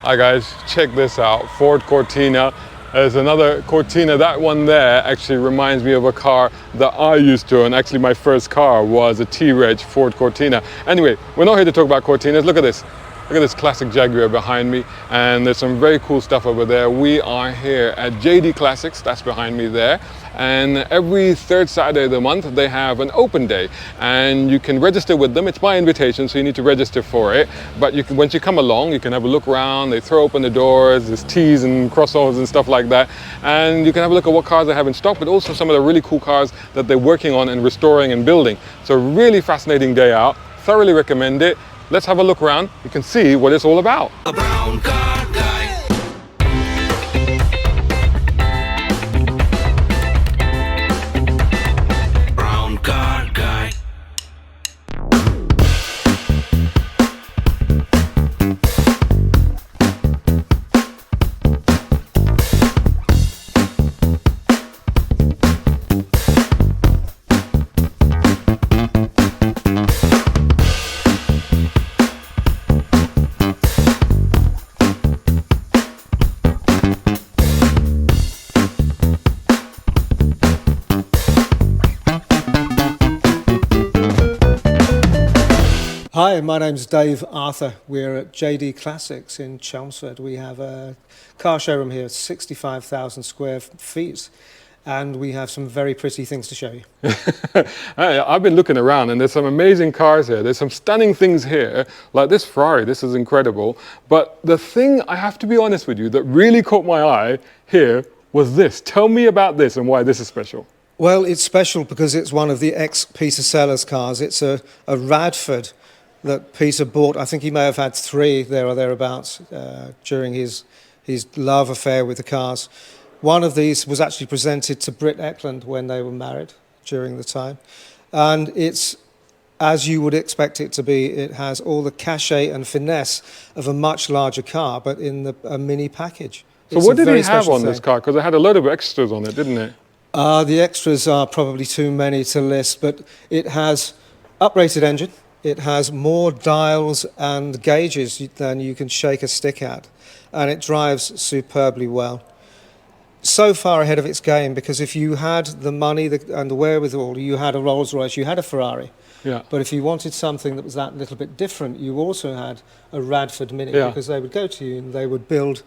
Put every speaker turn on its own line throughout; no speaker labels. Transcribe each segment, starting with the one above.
Hi guys, check this out. Ford Cortina. There's another Cortina. That one there actually reminds me of a car that I used to own. Actually, my first car was a T-Reg Ford Cortina. Anyway, we're not here to talk about Cortinas. Look at this. Look at this classic Jaguar behind me, and there's some very cool stuff over there. We are here at JD Classics, that's behind me there, and every third Saturday of the month they have an open day, and you can register with them. It's by invitation, so you need to register for it, but you can, once you come along, you can have a look around. They throw open the doors, there's teas and crossovers and stuff like that, and you can have a look at what cars they have in stock, but also some of the really cool cars that they're working on and restoring and building. So really fascinating day out, thoroughly recommend it. Let's have a look around. You can see what it's all about.
A brown car guy. Brown car guy.
Hi, my name's Dave Arthur. We're at JD Classics in Chelmsford. We have a car showroom here, 65,000 square feet, and we have some very pretty things to show you.
I've been looking around and there's some amazing cars here. There's some stunning things here, like this Ferrari. This is incredible. But the thing, I have to be honest with you, that really caught my eye here was this. Tell me about this and why this is special.
Well, it's special because it's one of the ex-Peter Sellers cars. It's a Radford that Peter bought. I think he may have had three there or thereabouts during his love affair with the cars. One of these was actually presented to Britt Ekland when they were married during the time. And it's, as you would expect it to be, it has all the cachet and finesse of a much larger car, but in a mini package.
So what did he have on this car? Because it had a load of extras on it, didn't it?
The extras are probably too many to list, but it has uprated engine. It has more dials and gauges than you can shake a stick at, and it drives superbly well. So far ahead of its game, because if you had the money and the wherewithal, you had a Rolls-Royce, you had a Ferrari.
Yeah.
But if you wanted something that was that little bit different, you also had a Radford Mini, because they would go to you and they would build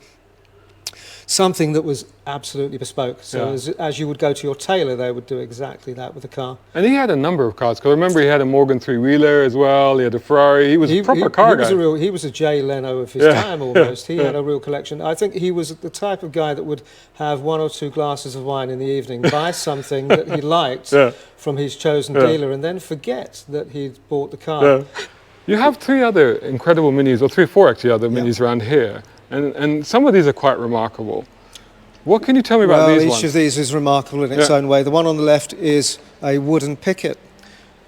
something that was absolutely bespoke. So as you would go to your tailor, they would do exactly that with the car.
And he had a number of cars, because I remember he had a Morgan three-wheeler as well, he had a Ferrari, he was a proper car guy.
He was a Jay Leno of his time almost. He had a real collection. I think he was the type of guy that would have one or two glasses of wine in the evening, buy something that he liked from his chosen dealer, and then forget that he'd bought the car.
You have three other incredible minis, or three or four actually other minis around here. And some of these are quite remarkable. What can you tell me about these ones?
Each of these is remarkable in its own way. The one on the left is a wooden picket.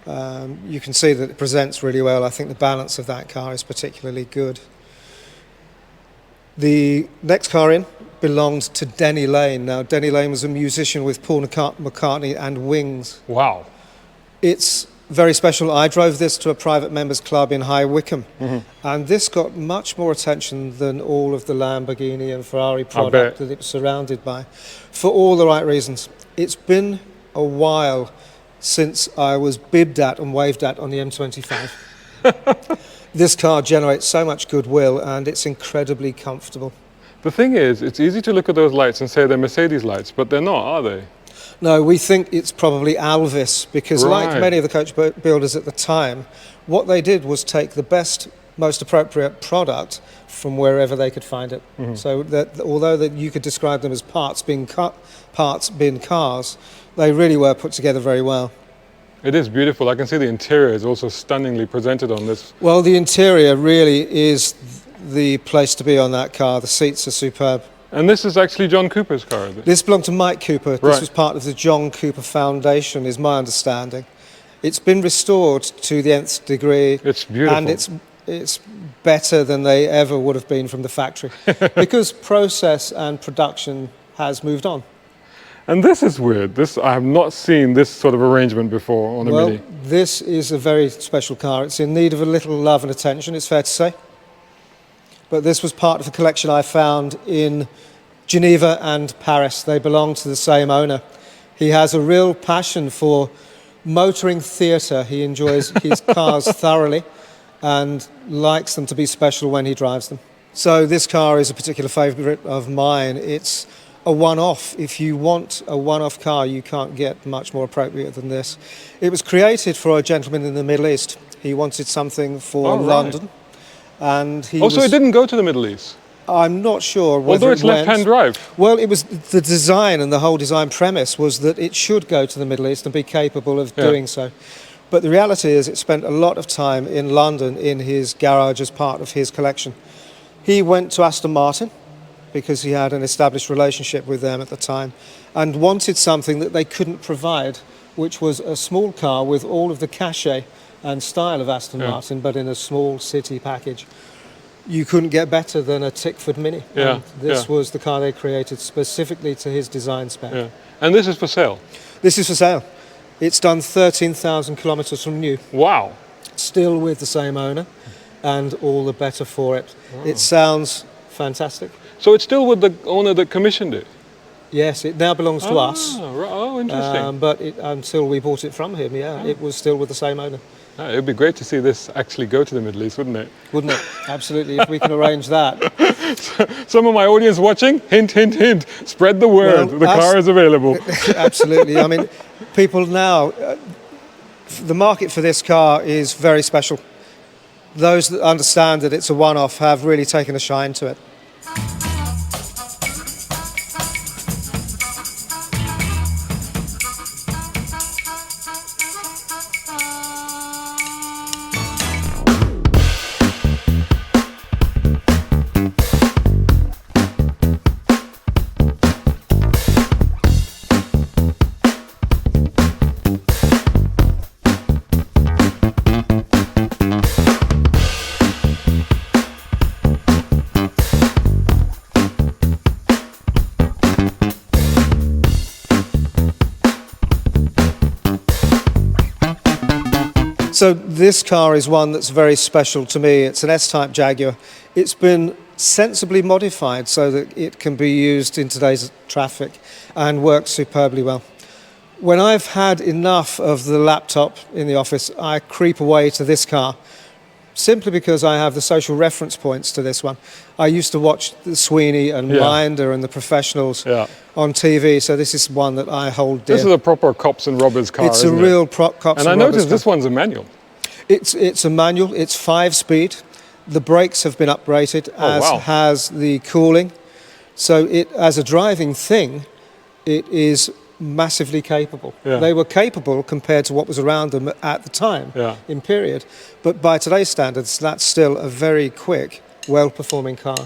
You can see that it presents really well. I think the balance of that car is particularly good. The next car in belonged to Denny Laine. Now, Denny Laine was a musician with Paul McCartney and Wings.
Wow.
It's very special. I drove this to a private members club in High Wycombe, and this got much more attention than all of the Lamborghini and Ferrari product that it was surrounded by, for all the right reasons. It's been a while since I was bibbed at and waved at on the M25. This car generates so much goodwill, and it's incredibly comfortable.
The thing is, it's easy to look at those lights and say they're Mercedes lights, but they're not, are they?
No, we think it's probably Alvis, because like many of the coach builders at the time, what they did was take the best, most appropriate product from wherever they could find it. So that although you could describe them as parts bin cars, they really were put together very well.
It is beautiful. I can see the interior is also stunningly presented on this.
Well, the interior really is the place to be on that car. The seats are superb.
And this is actually John Cooper's car, is it?
This belonged to Mike Cooper. This was part of the John Cooper Foundation, is my understanding. It's been restored to the nth degree.
It's beautiful.
And it's better than they ever would have been from the factory, because process and production has moved on.
And this is weird. I have not seen this sort of arrangement before on a Mini.
Well, this is a very special car. It's in need of a little love and attention, it's fair to say. but this was part of a collection I found in Geneva and Paris. They belong to the same owner. He has a real passion for motoring theatre. He enjoys his cars thoroughly and likes them to be special when he drives them. So this car is a particular favourite of mine. It's a one-off. If you want a one-off car, you can't get much more appropriate than this. It was created for a gentleman in the Middle East. He wanted something for London. And he
so it didn't go to the Middle East?
I'm not sure whether
although it's left-hand drive.
Well, it was the design, and the whole design premise was that it should go to the Middle East and be capable of doing so. But the reality is it spent a lot of time in London in his garage as part of his collection. He went to Aston Martin because he had an established relationship with them at the time and wanted something that they couldn't provide, which was a small car with all of the cachet and style of Aston Martin, but in a small city package. You couldn't get better than a Tickford Mini.
Yeah,
And this was the car they created specifically to his design spec.
Yeah. And this is for sale?
This is for sale. It's done 13,000 kilometres from new.
Wow.
Still with the same owner, and all the better for it. It sounds fantastic.
So it's still with the owner that commissioned it?
Yes, it now belongs to us.
Right. Oh, interesting.
But until we bought it from him, it was still with the same owner.
It would be great to see this actually go to the Middle East, wouldn't it?
Wouldn't it? Absolutely, if we can arrange that.
Some of my audience watching, hint, hint, hint, spread the word,
Well,
the car is available.
Absolutely. I mean, people now, the market for this car is very special. Those that understand that it's a one-off have really taken a shine to it. So this car is one that's very special to me. It's an S-Type Jaguar. It's been sensibly modified so that it can be used in today's traffic and works superbly well. When I've had enough of the laptop in the office, I creep away to this car simply because I have the social reference points to this one. I used to watch the Sweeney and Minder and the Professionals on TV, so this is one that I hold dear.
This is a proper cops and robbers car,
It's a real cops and robbers.
And I noticed this one's a manual.
It's a manual. It's 5-speed. The brakes have been upgraded, as has the cooling. So it, as a driving thing, it is massively capable. They were capable compared to what was around them at the time in period. But by today's standards, that's still a very quick, well-performing car.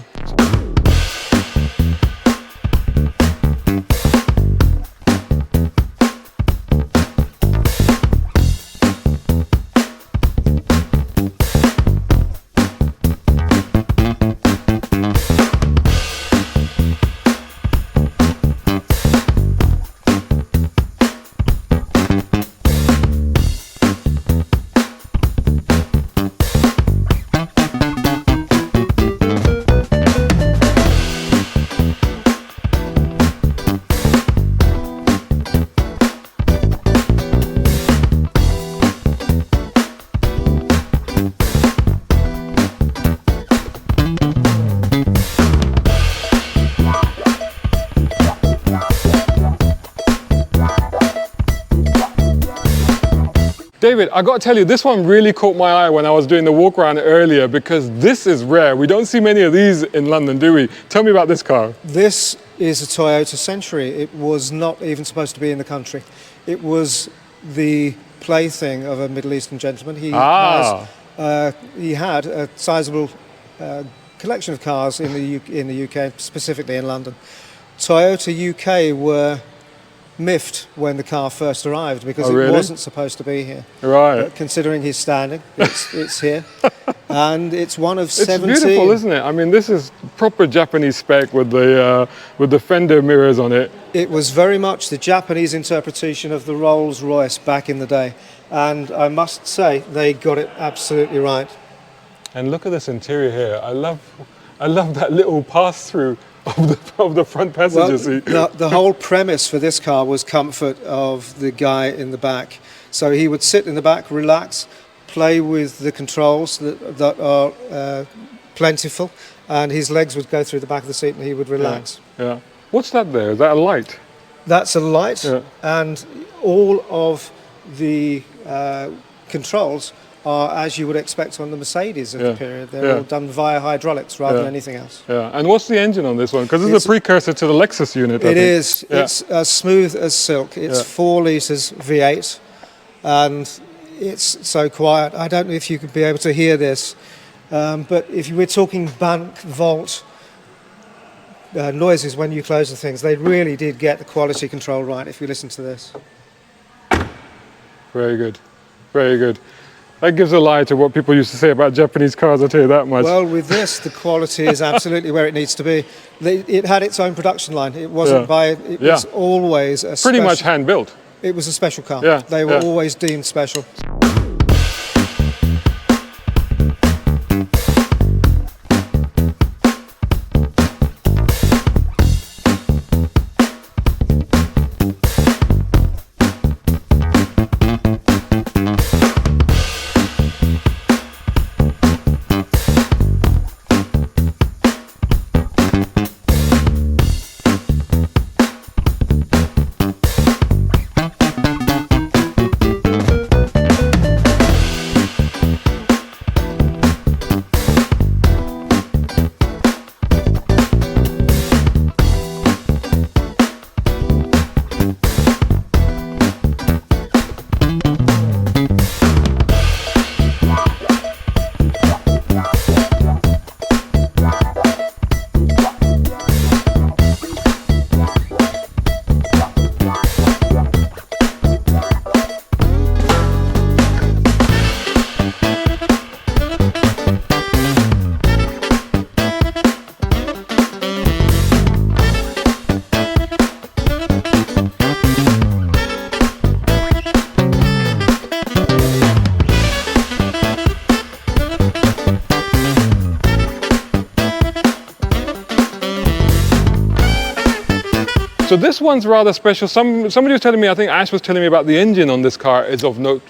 David, I got to tell you, this one really caught my eye when I was doing the walk around earlier because this is rare. We don't see many of these in London, do we? Tell me about this car.
This is a Toyota Century. It was not even supposed to be in the country. It was the plaything of a Middle Eastern gentleman. He had a sizable collection of cars in the UK, specifically in London. Toyota UK were miffed when the car first arrived because it wasn't supposed to be here.
Right.
But considering his standing, it's here. And it's one of 17.
It's beautiful, isn't it? I mean, this is proper Japanese spec with the fender mirrors on it.
It was very much the Japanese interpretation of the Rolls-Royce back in the day. And I must say, they got it absolutely right.
And look at this interior here. I love I love that little pass-through of the front passenger seat.
The whole premise for this car was comfort of the guy in the back. So he would sit in the back, relax, play with the controls that are plentiful, and his legs would go through the back of the seat and he would relax.
Yeah. What's that there? Is that a light?
That's a light, and all of the controls are as you would expect on the Mercedes of the period. They're all done via hydraulics rather than anything else.
Yeah. And what's the engine on this one? Because it's a precursor to the Lexus unit.
It is. Yeah. It's as smooth as silk. It's 4 litres V8, and it's so quiet. I don't know if you could be able to hear this, but if we're talking bank vault noises when you close the things, they really did get the quality control right if you listen to this.
Very good. Very good. That gives a lie to what people used to say about Japanese cars, I'll tell you that much.
Well, with this, the quality is absolutely where it needs to be. It had its own production line. It wasn't it was always a
pretty much hand-built.
It was a special car.
Yeah.
They were always deemed special.
So this one's rather special. Somebody was telling me, I think Ash was telling me about the engine on this car is of note.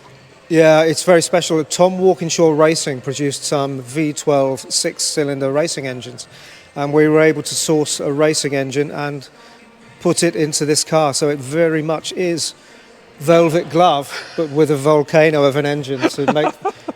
Yeah, it's very special. Tom Walkinshaw Racing produced some V12 6-cylinder racing engines, and we were able to source a racing engine and put it into this car. So it very much is velvet glove, but with a volcano of an engine to make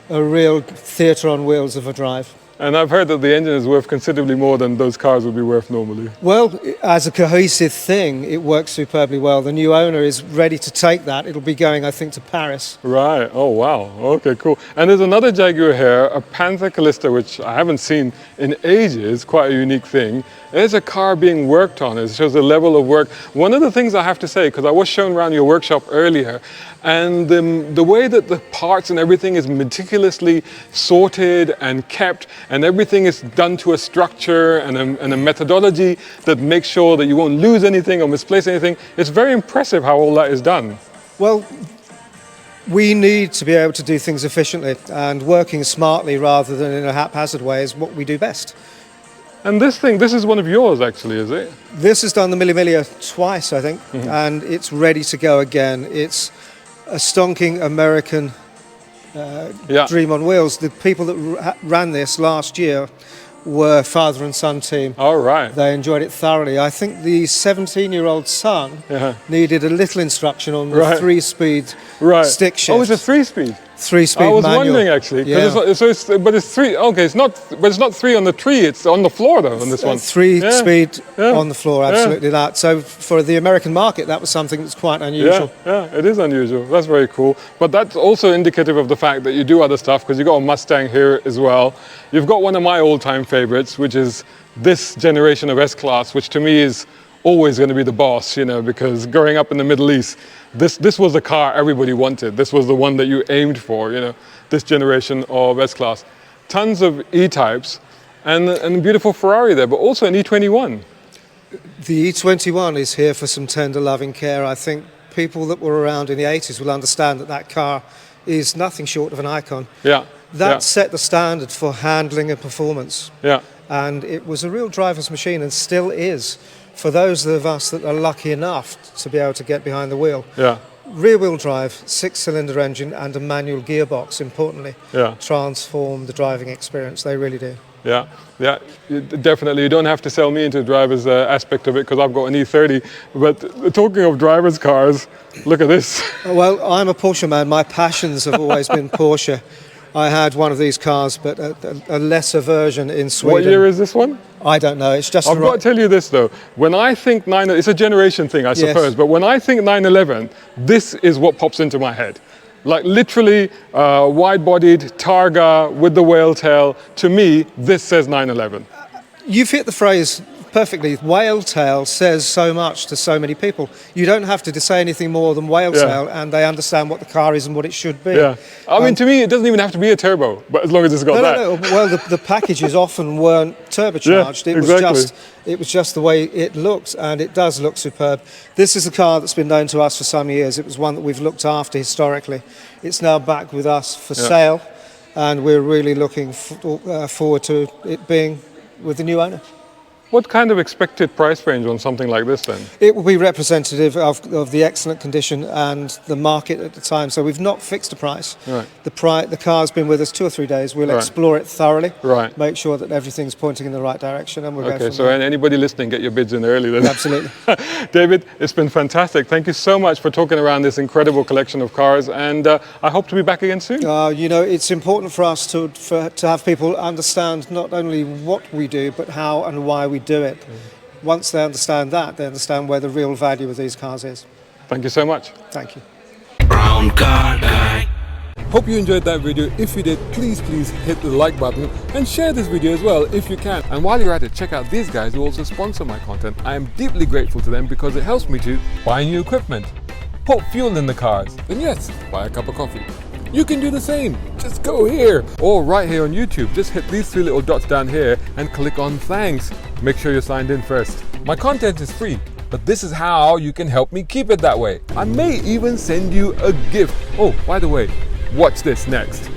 a real theatre on wheels of a drive.
And I've heard that the engine is worth considerably more than those cars would be worth normally.
Well, as a cohesive thing, it works superbly well. The new owner is ready to take that. It'll be going, I think, to Paris.
Right. Oh, wow. Okay, cool. And there's another Jaguar here, a Panther Callisto, which I haven't seen in ages, quite a unique thing. There's a car being worked on. It shows the level of work. One of the things I have to say, because I was shown around your workshop earlier, and the way that the parts and everything is meticulously sorted and kept, and everything is done to a structure and a methodology that makes sure that you won't lose anything or misplace anything. It's very impressive how all that is done.
Well, we need to be able to do things efficiently, and working smartly rather than in a haphazard way is what we do best.
And this is one of yours actually, is it?
This has done the Mille Miglia twice, I think, and it's ready to go again. It's a stonking American dream on wheels. The people that ran this last year were father and son team.
All right.
They enjoyed it thoroughly. I think the 17-year-old son needed a little instruction on the 3-speed stick shift.
Oh, it's a 3-speed.
3-speed manual.
I was wondering actually, but it's 3. Okay, it's not 3 on the tree. It's on the floor though on this one.
3-speed on the floor, absolutely that. So for the American market, that was something that's quite unusual.
Yeah, it is unusual. That's very cool. But that's also indicative of the fact that you do other stuff, because you got a Mustang here as well. You've got one of my all-time favorites, which is this generation of S-Class, which to me is always going to be the boss, you know, because growing up in the Middle East, this was the car everybody wanted. This was the one that you aimed for, you know, this generation of S-Class. Tons of E-types and a beautiful Ferrari there, but also an E21.
The E21 is here for some tender loving care. I think people that were around in the 80s will understand that that car is nothing short of an icon.
Yeah.
That set the standard for handling and performance.
Yeah.
and it was a real driver's machine and still is for those of us that are lucky enough to be able to get behind the wheel.
Yeah.
Rear-wheel drive, 6-cylinder engine and a manual gearbox, importantly,
Yeah.
transform the driving experience. They really do.
Yeah, yeah, definitely. You don't have to sell me into the driver's aspect of it because I've got an E30. But talking of driver's cars, look at this.
Well, I'm a Porsche man. My passions have always been Porsche. I had one of these cars, but a lesser version in Sweden.
What year is this one?
I don't know. It's just
I've got to tell you this though. When I think it's a generation thing, I suppose.
Yes.
But when I think 911, this is what pops into my head. Like literally wide-bodied Targa with the whale tail. To me, this says 911.
You've hit the phrase perfectly. Whale tail says so much to so many people. You don't have to say anything more than whale tail, and they understand what the car is and what it should be.
Yeah. I mean, to me, it doesn't even have to be a turbo, but as long as it's got that.
No. Well, the packages often weren't turbocharged.
Yeah,
It was just the way it looked, and it does look superb. This is a car that's been known to us for some years. It was one that we've looked after historically. It's now back with us for sale, and we're really looking forward to it being with the new owner.
What kind of expected price range on something like this then?
It will be representative of the excellent condition and the market at the time. So we've not fixed a price.
Right.
The car's been with us 2 or 3 days. We'll explore it thoroughly.
Right.
Make sure that everything's pointing in the right direction, and we'll go from
so
there.
anybody listening, get your bids in early then.
Absolutely.
David, it's been fantastic. Thank you so much for talking around this incredible collection of cars, and I hope to be back again soon.
You know, it's important for us to have people understand not only what we do, but how and why we do it. Once they understand that, they understand where the real value of these cars is.
Thank you so much.
Thank you.
Brown car guy.
Hope you enjoyed that video. If you did, please hit the like button and share this video as well if you can. And while you're at it, check out these guys who also sponsor my content. I am deeply grateful to them because it helps me to buy new equipment, put fuel in the cars, and yes, buy a cup of coffee. You can do the same. Just go here or right here on YouTube. Just hit these 3 little dots down here and click on thanks. Make sure you're signed in first. My content is free, but this is how you can help me keep it that way. I may even send you a gift. Oh, by the way, watch this next.